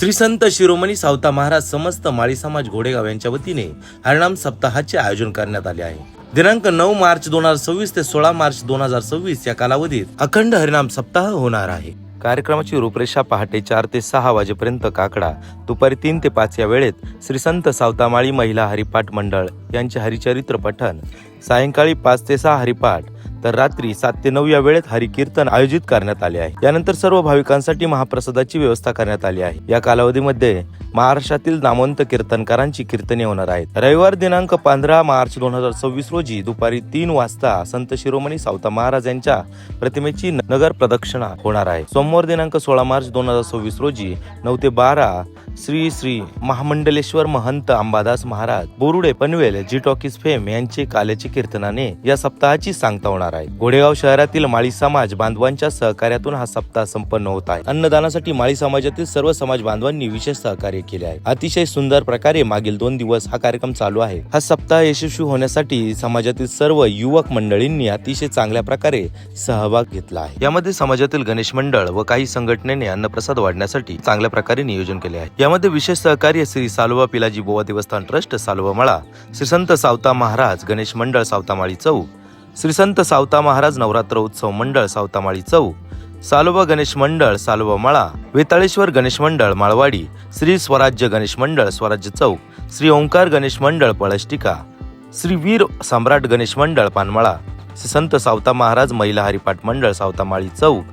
श्री संत शिरोमणी सावता महाराज समस्त माळी समाज घोडेगाव यांच्या वतीने हरिनाम सप्ताहाचे आयोजन करण्यात आले आहे। दिनांक 9 मार्च 2026 ते 16 मार्च 2026 या कालावधीत अखंड हरिनाम सप्ताह होणार आहे। कार्यक्रमाची रूपरेषा पहाटे 4 ते 6 वाजेपर्यंत काकडा, दुपारी 3 ते 5 या वेळेत श्री संत सावतामाळी महिला हरिपाठ मंडळ यांचे हरिचरित्र पठण, सायंकाळी 5 ते 6 हरिपाठ तर रात्री 7 ते 9 या वेळेत हरिकीर्तन आयोजित करण्यात आले आहे। यानंतर सर्व भाविकांसाठी महाप्रसादाची व्यवस्था करण्यात आली आहे। या कालावधीमध्ये महाराष्ट्रातील नामवंत कीर्तनकारांची कीर्तने होणार आहेत। रविवार दिनांक 15 मार्च 2026 रोजी दुपारी 3 वाजता संत शिरोमणी सावता महाराज यांच्या प्रतिमेची नगर प्रदक्षिणा होणार आहे। सोमवार दिनांक 16 मार्च 2026 रोजी 9 ते 12 श्री श्री महामंडलेश्वर महंत अंबादास महाराज बोरुडे पनवेल जी टॉकीज फेम यांचे काल्याचे कीर्तनाने या सप्ताहाची सांगता होणार आहे। घोडेगाव शहरातील माळी समाज बांधवांच्या सहकार्यातून हा सप्ताह संपन्न होत आहे। अन्नदानासाठी माळी समाजातील सर्व समाज बांधवांनी विशेष सहकार्य केले आहे। अतिशय सुंदर प्रकारे मागील 2 दिवस हा कार्यक्रम चालू आहे। हा सप्ताह यशस्वी होण्यासाठी समाजातील सर्व युवक मंडळींनी अतिशय चांगल्या प्रकारे सहभाग घेतला आहे। यामध्ये समाजातील गणेश मंडळ व काही संघटनेने अन्नप्रसाद वाढण्यासाठी चांगल्या प्रकारे नियोजन केले आहे। यामध्ये विशेष सहकार्य श्री सालोबा पिलाजी बोवा देवस्थान ट्रस्ट सालोबा मळा, श्री संत सावता महाराज गणेश मंडळ सावतामाळी चौक, श्री संत सावता महाराज नवरात्र उत्सव मंडळ सावतामाळी चौक, सालोबा गणेश मंडळ सालोबा मळा, वेताळेश्वर गणेश मंडळ माळवाडी, श्री स्वराज्य गणेश मंडळ स्वराज्य चौक, श्री ओंकार गणेश मंडळ पळष्टिका, श्री वीर सम्राट गणेश मंडळ पानमळा, श्री संत सावता महाराज महिला हरिपाठ मंडळ सावतामाळी चौक,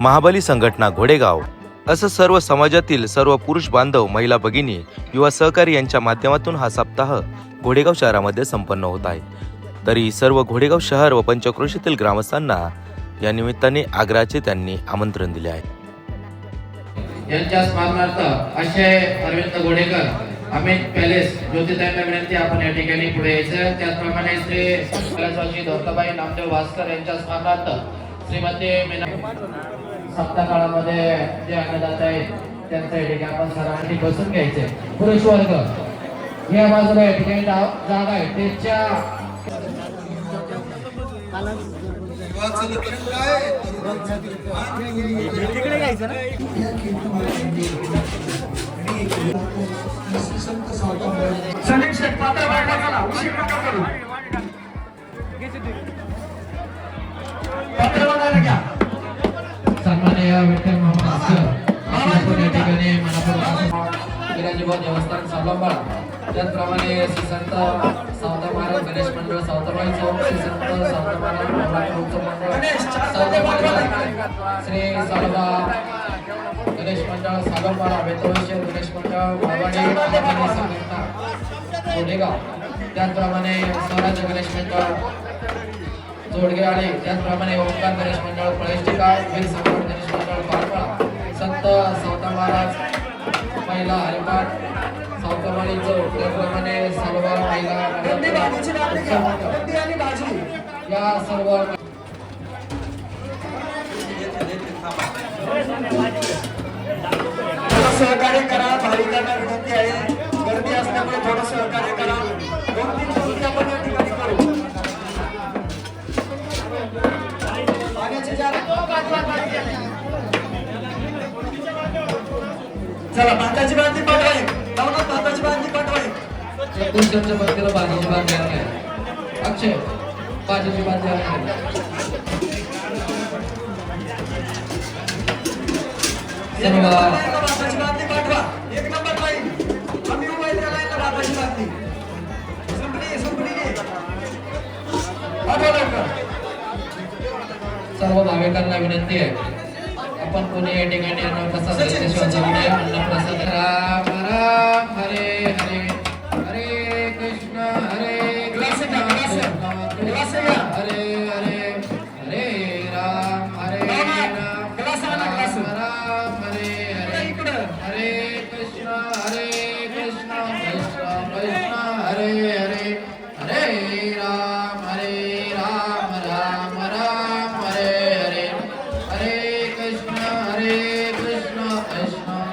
महाबली संघटना घोडेगाव असं सर्व समाजातील सर्व पुरुष बांधव, महिला भगिनी, युवा सहकारी यांच्या माध्यमातून हा सप्ताह घोडेगाव शहरामध्ये संपन्न होत आहे। तरी सर्व घोडेगाव शहर व पंचक्रोशीतील ग्रामस्थांना या निमित्ताने आग्रहाचे त्यांनी आमंत्रण दिले आहे। यांच्या स्मरणार्थ अक्षय अरविंद घोडेकर, अमित पॅलेस, ज्योतिताईंना विनंती आपण या ठिकाणी पुढे यायचं। त्याचप्रमाणे श्री कलाचाची दत्ताबाई नामदेव भास्कर यांच्या स्मरणार्थ श्रीमती मीना सप्ताह काळामध्ये जे अन्नदाता आहेत त्यांच्या या ठिकाणी आपण सर्वांनी बसून घ्यायचे। पुरुष वर्ग या बाजूला या ठिकाणी जागा आहे त्याच्या तिकडे घ्यायचं ना। सलीम पात्र बैठा चला उशीर नका करू। पत्र बनायला घ्या। सन्माननीय विठ्ठल महाराज या ठिकाणी विराजीबाद देवस्थान सालोबा, त्याचप्रमाणे श्री संत सावता महाराज गणेश मंडळ सावतामाळी चौक, श्री संत सावता महाराज नवरात्र उत्सव मंडळ सावतामाळी, श्री सालोबा गणेश मंडळ सालोबा, वेताळेश्वर गणेश मंडळ माळवाडी संघटना घोडेगाव, त्याचप्रमाणे स्वराज्य गणेश मंडळ जोडगेवाडी, त्याचप्रमाणे ओंकार गणेश मंडळ पळष्टिका, वीर सम्राट गणेश मंडळ पारपळा, संत सावता महाराज महिला हरिपाठ सावतामाळी चौक, त्याचप्रमाणे सालोबा महिला या सर्व सहकार्य करा। भाविकांना विनंती आहे, गर्दी असल्यामुळे थोडं सहकार्य करा। 2-3 गोष्टी आपण या ठिकाणी करू। चला भाताची बांधणी पाठवाय, लावणार भाताची बांधणी पाठवाय। पुरुषांच्या बंदीला बाजूची बांधली आहे। अक्षय बाजूची बांधली आहे। भाताची बांधणी पाठवा, 1 नंबर लाईन आम्ही उभा आहे त्या लाईनला भाताची बांधणी संपली पाठवा लवकर। सर्व भाविकांना विनंती आहे, आपण कोणी या ठिकाणी अन्नप्रसाद घेतल्याशिवाय जाऊ नये। अन्नप्रसाद राम राम हरे हरे, हरे कृष्ण हरे कृष्ण, हरे हरे हरे राम हरे राम, राम राम हरे हरे, हरे कृष्ण कृष्ण कृष्ण हरे हरे, हरे राम राम राम हरे हरे, हरे कृष्ण कृष्ण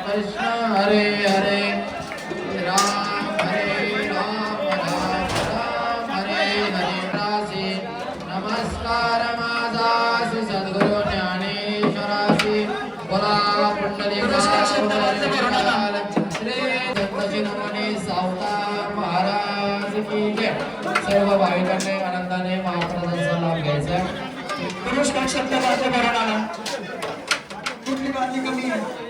कृष्ण हरे हरे, राम राम हरे हरे। रासी नमस्कार माझा सद्गुरु ज्ञानेश्वरासी, बोला पुंडलिका दत्ताजी नामाने सावता महाराज की जय. सर्व भाविकांनी आनंदाने महाप्रसादाचा लाभ घ्यायचा. पुरुष पक्षातल्या बाजू भरून आला कुठली बाजी कमी आहे